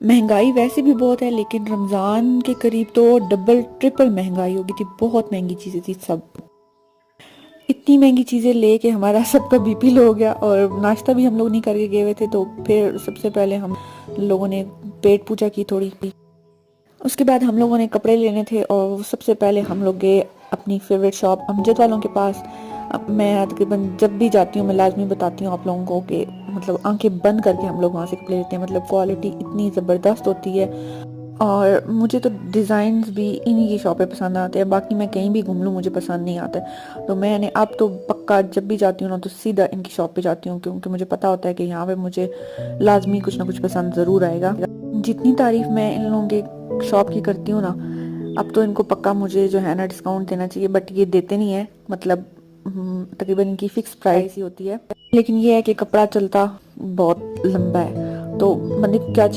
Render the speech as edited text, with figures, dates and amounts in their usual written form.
مہنگائی ویسے بھی بہت ہے، لیکن رمضان کے قریب تو ڈبل ٹرپل مہنگائی ہو گئی تھی، بہت مہنگی چیزیں تھی سب، اتنی مہنگی چیزیں لے کے ہمارا سب کا بی پی لو ہو گیا، اور ناشتہ بھی ہم لوگ نہیں کر کے گئے ہوئے تھے، تو پھر سب سے پہلے ہم لوگوں نے پیٹ پوجا کی تھوڑی، اس کے بعد ہم لوگوں نے کپڑے لینے تھے، اور سب سے پہلے ہم لوگ گئے اپنی فیوریٹ شاپ امجد والوں کے پاس. اب میں تقریباً جب بھی جاتی ہوں میں لازمی بتاتی ہوں آپ لوگوں کو کہ مطلب آنکھیں بند کر کے ہم لوگ وہاں سے کپڑے لیتے ہیں، مطلب کوالٹی اتنی زبردست ہوتی ہے، اور مجھے تو ڈیزائنز بھی انہی کی شاپ پہ پسند آتے ہیں، باقی میں کہیں بھی گھوم لوں مجھے پسند نہیں آتا ہے، تو میں نے اب تو پکا جب بھی جاتی ہوں نا تو سیدھا ان کی شاپ پہ جاتی ہوں، کیونکہ مجھے پتا ہوتا ہے کہ یہاں پہ مجھے لازمی کچھ نہ کچھ پسند ضرور آئے گا. جتنی تعریف میں ان لوگوں کے شاپ کی کرتی ہوں نا، اب تو ان کو پکا مجھے جو ہے نا ڈسکاؤنٹ دینا چاہیے، بٹ یہ دیتے نہیں ہیں، مطلب تقریباً ان کی فکس پرائس ہی ہوتی ہے، لیکن یہ ہے کہ کپڑا چلتا بہت لمبا ہے، تو مطلب کیا